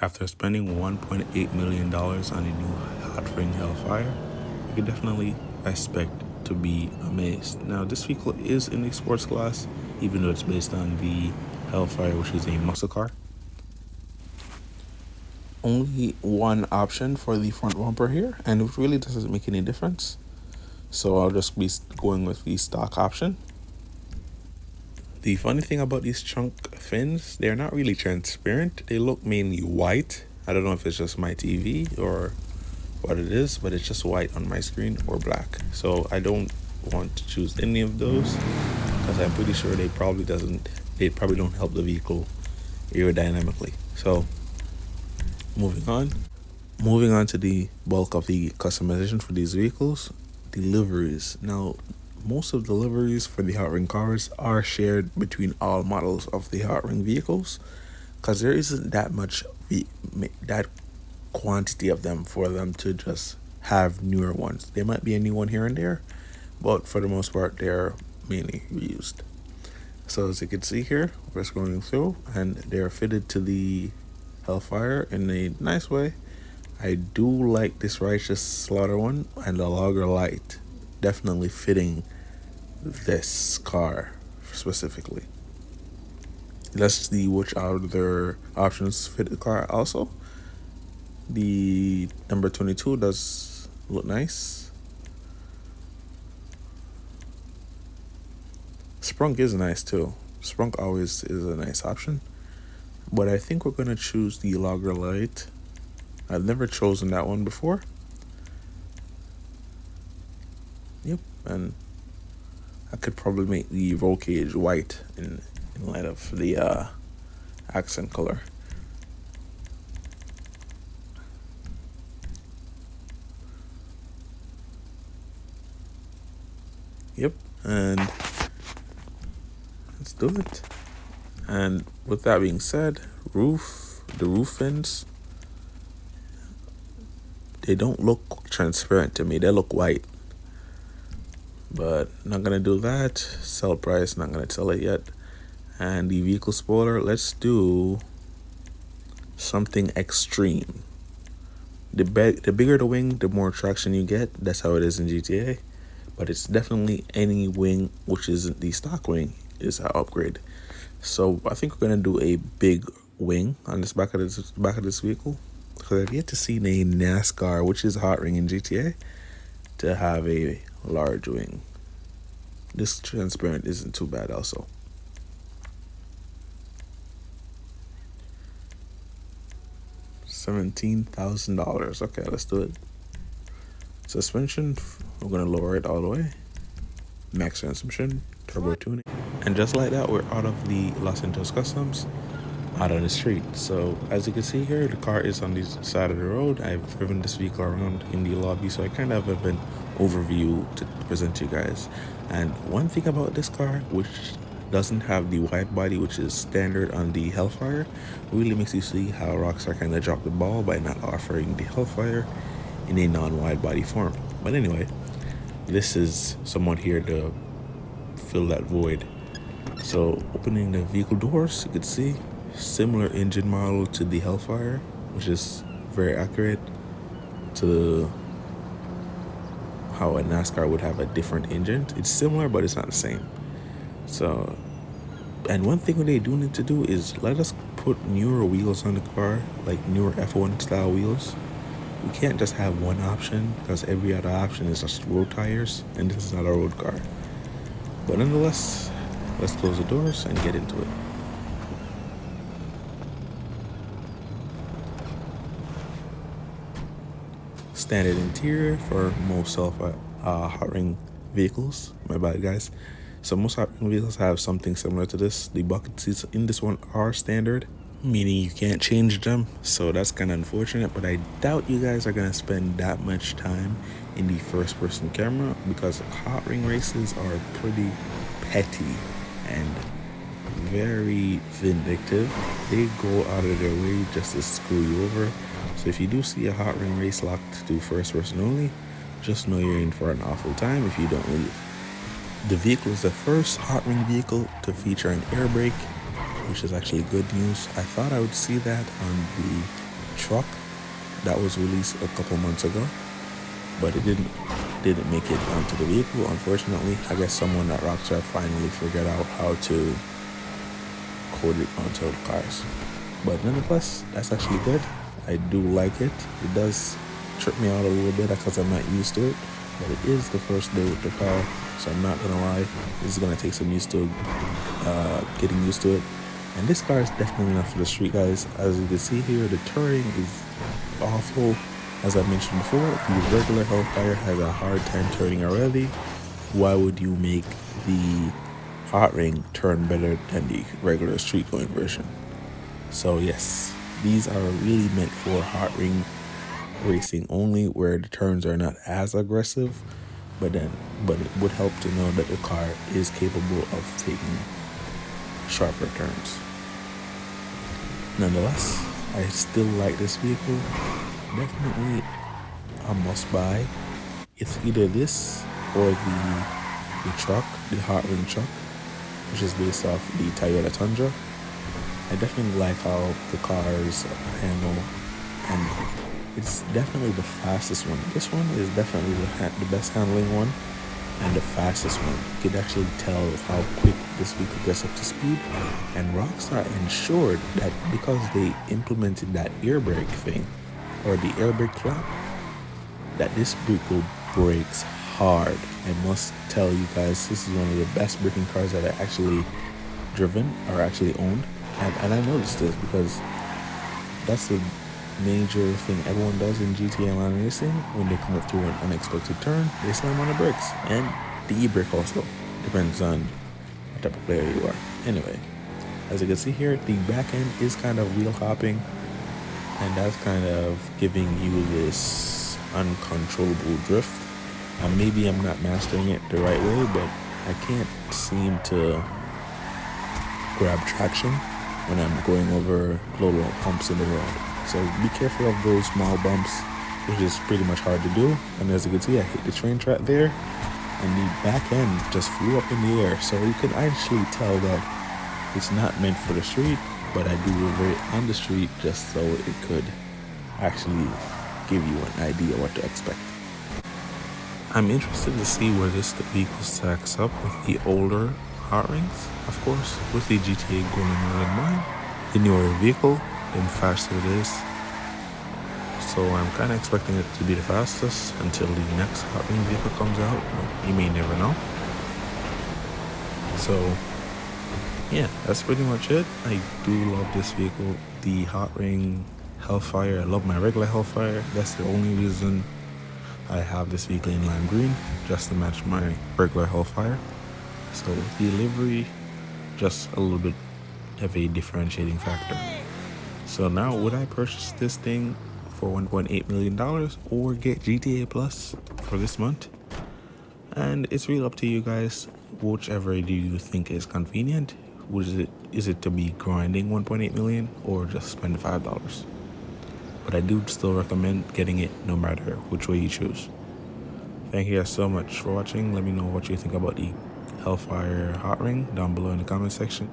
After spending $1.8 million on a new Hotring Hellfire, you can definitely expect to be amazed. Now, this vehicle is in the sports class, even though it's based on the Hellfire, which is a muscle car. Only one option for the front bumper here, and it really doesn't make any difference. So I'll just be going with the stock option. The funny thing about these trunk fins, they're not really transparent. They look mainly white. I don't know if it's just my TV or what it is, but it's just white on my screen or black. So I don't want to choose any of those because I'm pretty sure they probably don't help the vehicle aerodynamically. So moving on to the bulk of the customization for these vehicles, deliveries. Now, most of the liveries for the Hot Ring cars are shared between all models of the Hot Ring vehicles because there isn't that quantity of them for them to just have newer ones. There might be a new one here and there, but for the most part, they're mainly reused. So as you can see here, we're scrolling through, and they're fitted to the Hellfire in a nice way. I do like this Righteous Slaughter one and the Logger Light, definitely fitting this car specifically. Let's see which other options fit the car also. The number 22 does look nice. Sprunk is nice too. Sprunk always is a nice option. But I think we're going to choose the Logger Light. I've never chosen that one before. Yep, and I could probably make the roll cage white in light of the accent color. Yep, and let's do it. And with that being said, the roof fins, they don't look transparent to me. They look white. But not gonna do that. Sell price, not gonna tell it yet. And the vehicle spoiler, let's do something extreme. The bigger the wing, the more traction you get. That's how it is in GTA. But it's definitely any wing which isn't the stock wing is an upgrade. So I think we're gonna do a big wing on this back of this vehicle, because I've yet to see a NASCAR, which is a Hot Ring in GTA, to have a large wing. This transparent isn't too bad also. $17,000. Okay, let's do it. Suspension, we're gonna lower it all the way. Max transmission, turbo tuning. And just like that, we're out of the Los Santos Customs, out on the street. So as you can see here, the car is on the side of the road. I've driven this vehicle around in the lobby, so I kind of have an overview to present to you guys. And one thing about this car, which doesn't have the wide body, which is standard on the Hellfire, really makes you see how Rockstar kind of dropped the ball by not offering the Hellfire in a non-wide body form. But anyway, this is somewhat here to fill that void. So opening the vehicle doors, you can see similar engine model to the Hellfire, which is very accurate to how a NASCAR would have a different engine. It's similar, but it's not the same. So, and one thing they do need to do is let us put newer wheels on the car, like newer F1 style wheels. We can't just have one option, because every other option is just road tires, and this is not a road car. But nonetheless, let's close the doors and get into it. Standard interior for most of Hot Ring vehicles. My bad, guys. So most Hot Ring vehicles have something similar to this. The bucket seats in this one are standard, meaning you can't change them. So that's kind of unfortunate, but I doubt you guys are gonna spend that much time in the first-person camera, because Hot Ring races are pretty petty and very vindictive. They go out of their way just to screw you over. So if you do see a Hot Ring race locked to first person only, just know you're in for an awful time if you don't leave. The vehicle is the first Hot Ring vehicle to feature an air brake, which is actually good news. I thought I would see that on the truck that was released a couple months ago, but it didn't make it onto the vehicle, unfortunately. I guess someone at Rockstar finally figured out how to code it onto the cars. But nonetheless, that's actually good. I do like it. It does trip me out a little bit because I'm not used to it, but it is the first day with the car, so I'm not gonna lie, this is gonna take some getting used to it. And this car is definitely not for the street, guys. As you can see here, the turning is awful. As I mentioned before, the regular Hellfire has a hard time turning already. Why would you make the hot ring turn better than the regular street going version? So yes, these are really meant for hot ring racing only, where the turns are not as aggressive, but it would help to know that the car is capable of taking sharper turns. Nonetheless, I still like this vehicle. Definitely a must buy. It's either this or the truck, the hot ring truck, which is based off the Toyota Tundra. I definitely like how the cars handle, and it's definitely the fastest one. This one is definitely the best handling one and the fastest one. You could actually tell how quick this vehicle gets up to speed, and Rockstar ensured that because they implemented that air brake thing, or the air brake flap, that this vehicle brakes hard. I must tell you guys, this is one of the best braking cars that I actually driven or actually owned. And I noticed this because that's the major thing everyone does in GTA Online Racing. When they come up to an unexpected turn, they slam on the brakes. And the e-brake also. Depends on what type of player you are. Anyway, as you can see here, the back end is kind of wheel hopping. And that's kind of giving you this uncontrollable drift. And maybe I'm not mastering it the right way, but I can't seem to grab traction when I'm going over little humps in the road. So be careful of those small bumps, which is pretty much hard to do. And as you can see, I hit the train track there, and the back end just flew up in the air. So you can actually tell that it's not meant for the street, but I do over it on the street just so it could actually give you an idea what to expect. I'm interested to see where this vehicle stacks up with the older hot rings. Of course, with the GTA going more in mind, the newer vehicle, the faster it is. So I'm kind of expecting it to be the fastest until the next hot ring vehicle comes out. You may never know. So yeah, that's pretty much it. I do love this vehicle, the hot ring Hellfire. I love my regular Hellfire. That's the only reason I have this vehicle in lime green, just to match my regular Hellfire. So the livery, just a little bit of a differentiating factor. So now, would I purchase this thing for $1.8 million or get GTA Plus for this month? And it's really up to you guys, whichever do you think is convenient. Is it to be grinding 1.8 million or just spend $5? But I do still recommend getting it no matter which way you choose. Thank you guys so much for watching. Let me know what you think about the Hellfire hot ring down below in the comment section.